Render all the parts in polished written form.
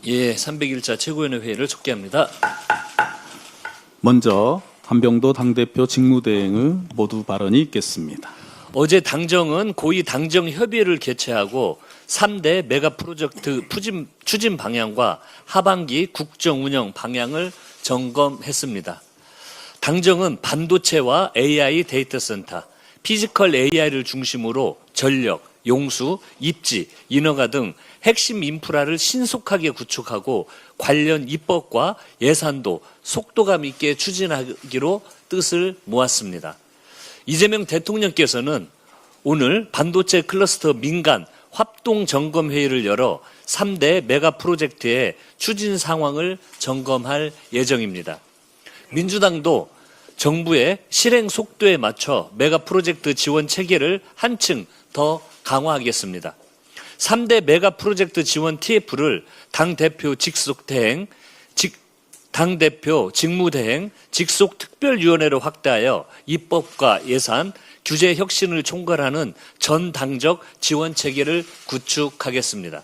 예, 301차 최고위원회 회의를 촉개합니다. 먼저 한병도 당대표 직무대행의 모두 발언이 있겠습니다. 어제 당정은 고위 당정협의회를 개최하고 3대 메가 프로젝트 추진 방향과 하반기 국정 운영 방향을 점검했습니다. 당정은 반도체와 AI 데이터 센터, 피지컬 AI를 중심으로 전력, 용수, 입지, 인허가 등 핵심 인프라를 신속하게 구축하고 관련 입법과 예산도 속도감 있게 추진하기로 뜻을 모았습니다. 이재명 대통령께서는 오늘 반도체 클러스터 민간 합동점검회의를 열어 3대 메가 프로젝트의 추진 상황을 점검할 예정입니다. 민주당도 정부의 실행 속도에 맞춰 메가 프로젝트 지원 체계를 한층 더 강화하겠습니다. 3대 메가 프로젝트 지원 TF를 당대표 직무대행, 직속특별위원회로 확대하여 입법과 예산, 규제 혁신을 총괄하는 전당적 지원 체계를 구축하겠습니다.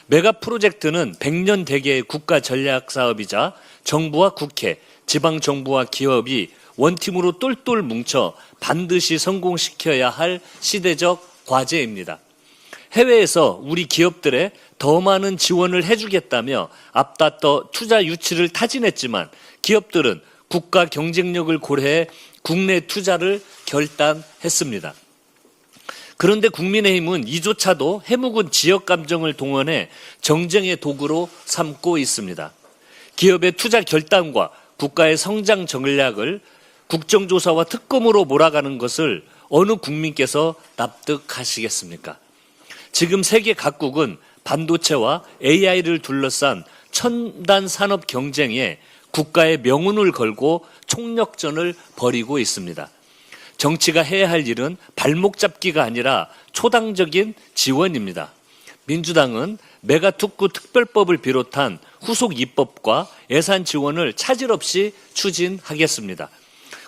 메가 프로젝트는 100년 대계의 국가 전략 사업이자 정부와 국회, 지방정부와 기업이 원팀으로 똘똘 뭉쳐 반드시 성공시켜야 할 시대적 과제입니다. 해외에서 우리 기업들에 더 많은 지원을 해주겠다며 앞다퉈 투자 유치를 타진했지만 기업들은 국가 경쟁력을 고려해 국내 투자를 결단했습니다. 그런데 국민의힘은 이조차도 해묵은 지역 감정을 동원해 정쟁의 도구로 삼고 있습니다. 기업의 투자 결단과 국가의 성장 전략을 국정조사와 특검으로 몰아가는 것을 어느 국민께서 납득하시겠습니까? 지금 세계 각국은 반도체와 AI를 둘러싼 첨단 산업 경쟁에 국가의 명운을 걸고 총력전을 벌이고 있습니다. 정치가 해야 할 일은 발목 잡기가 아니라 초당적인 지원입니다. 민주당은 메가특구 특별법을 비롯한 후속 입법과 예산 지원을 차질 없이 추진하겠습니다.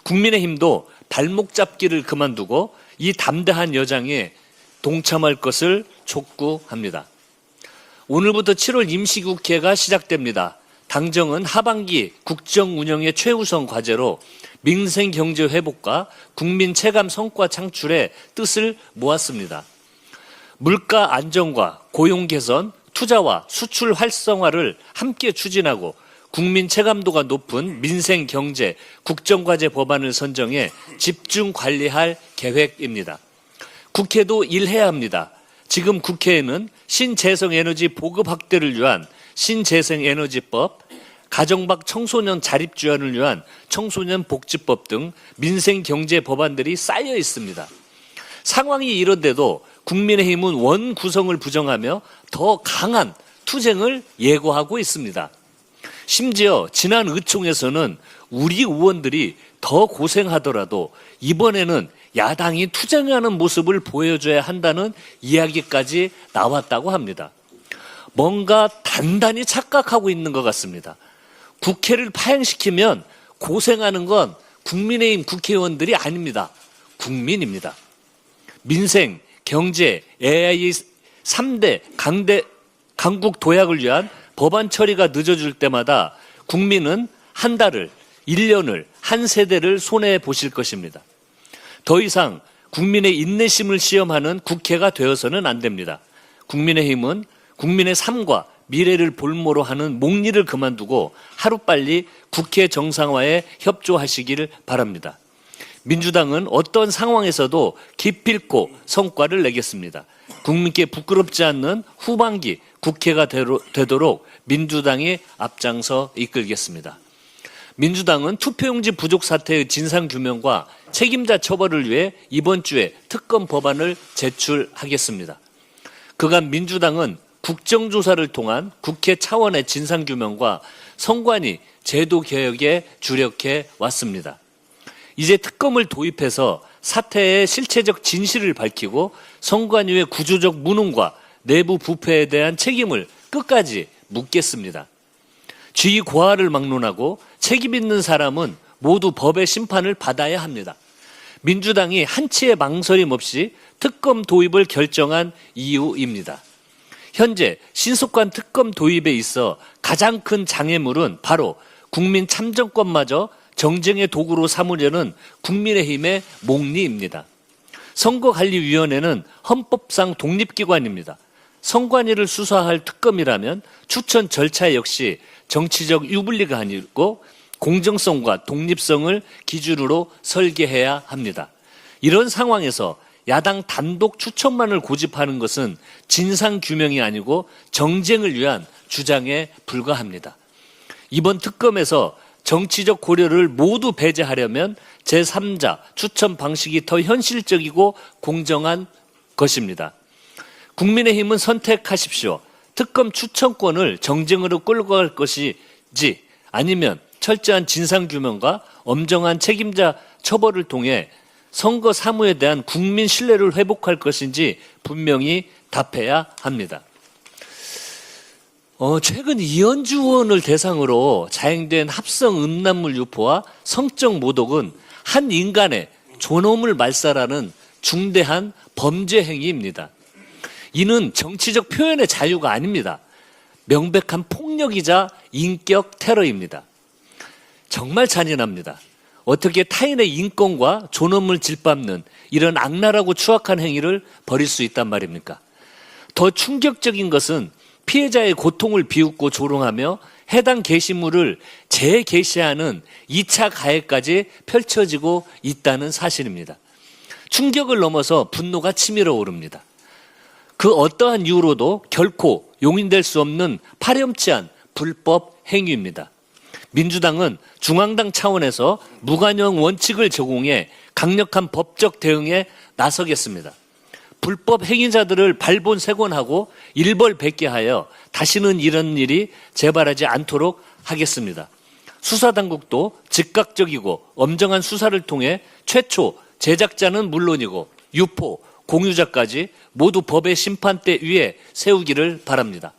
국민의힘도 발목 잡기를 그만두고 이 담대한 여정에 동참할 것을 촉구합니다. 오늘부터 7월 임시국회가 시작됩니다. 당정은 하반기 국정 운영의 최우선 과제로 민생 경제 회복과 국민 체감 성과 창출에 뜻을 모았습니다. 물가 안정과 고용 개선, 투자와 수출 활성화를 함께 추진하고 국민 체감도가 높은 민생 경제 국정과제 법안을 선정해 집중 관리할 계획입니다. 국회도 일해야 합니다. 지금 국회에는 신재생에너지 보급 확대를 위한 신재생에너지법, 가정밖 청소년 자립 지원을 위한 청소년 복지법 등 민생 경제 법안들이 쌓여 있습니다. 상황이 이런데도 국민의힘은 원 구성을 부정하며 더 강한 투쟁을 예고하고 있습니다. 심지어 지난 의총에서는 우리 의원들이 더 고생하더라도 이번에는 야당이 투쟁하는 모습을 보여줘야 한다는 이야기까지 나왔다고 합니다. 뭔가 단단히 착각하고 있는 것 같습니다. 국회를 파행시키면 고생하는 건 국민의힘 국회의원들이 아닙니다. 국민입니다. 민생, 경제, AI 3대 강국 도약을 위한 법안 처리가 늦어질 때마다 국민은 한 달을, 1년을, 한 세대를 손해 보실 것입니다. 더 이상 국민의 인내심을 시험하는 국회가 되어서는 안 됩니다. 국민의힘은 국민의 삶과 미래를 볼모로 하는 목리를 그만두고 하루빨리 국회 정상화에 협조하시길 바랍니다. 민주당은 어떤 상황에서도 기필코 성과를 내겠습니다. 국민께 부끄럽지 않는 후반기 국회가 되도록 민주당이 앞장서 이끌겠습니다. 민주당은 투표용지 부족 사태의 진상규명과 책임자 처벌을 위해 이번 주에 특검 법안을 제출하겠습니다. 그간 민주당은 국정조사를 통한 국회 차원의 진상규명과 선관위 제도개혁에 주력해 왔습니다. 이제 특검을 도입해서 사태의 실체적 진실을 밝히고 선관위의 구조적 무능과 내부 부패에 대한 책임을 끝까지 묻겠습니다. 쥐 고하를 막론하고 책임 있는 사람은 모두 법의 심판을 받아야 합니다. 민주당이 한치의 망설임 없이 특검 도입을 결정한 이유입니다. 현재 신속한 특검 도입에 있어 가장 큰 장애물은 바로 국민 참정권마저 정쟁의 도구로 삼으려는 국민의힘의 몽리입니다. 선거관리위원회는 헌법상 독립기관입니다. 선관위를 수사할 특검이라면 추천 절차 역시 정치적 유불리가 아니고 공정성과 독립성을 기준으로 설계해야 합니다. 이런 상황에서 야당 단독 추천만을 고집하는 것은 진상규명이 아니고 정쟁을 위한 주장에 불과합니다. 이번 특검에서 정치적 고려를 모두 배제하려면 제3자 추천 방식이 더 현실적이고 공정한 것입니다. 국민의힘은 선택하십시오. 특검 추천권을 정쟁으로 끌고 갈 것이지 아니면 철저한 진상규명과 엄정한 책임자 처벌을 통해 선거 사무에 대한 국민 신뢰를 회복할 것인지 분명히 답해야 합니다. 최근 이현주 의원을 대상으로 자행된 합성 음란물 유포와 성적 모독은 한 인간의 존엄을 말살하는 중대한 범죄 행위입니다. 이는 정치적 표현의 자유가 아닙니다. 명백한 폭력이자 인격 테러입니다. 정말 잔인합니다. 어떻게 타인의 인권과 존엄을 짓밟는 이런 악랄하고 추악한 행위를 벌일 수 있단 말입니까? 더 충격적인 것은 피해자의 고통을 비웃고 조롱하며 해당 게시물을 재게시하는 2차 가해까지 펼쳐지고 있다는 사실입니다. 충격을 넘어서 분노가 치밀어 오릅니다. 그 어떠한 이유로도 결코 용인될 수 없는 파렴치한 불법 행위입니다. 민주당은 중앙당 차원에서 무관용 원칙을 적용해 강력한 법적 대응에 나서겠습니다. 불법 행위자들을 발본색원하고 일벌백계하여 다시는 이런 일이 재발하지 않도록 하겠습니다. 수사당국도 즉각적이고 엄정한 수사를 통해 최초 제작자는 물론이고 유포, 공유자까지 모두 법의 심판대 위에 세우기를 바랍니다.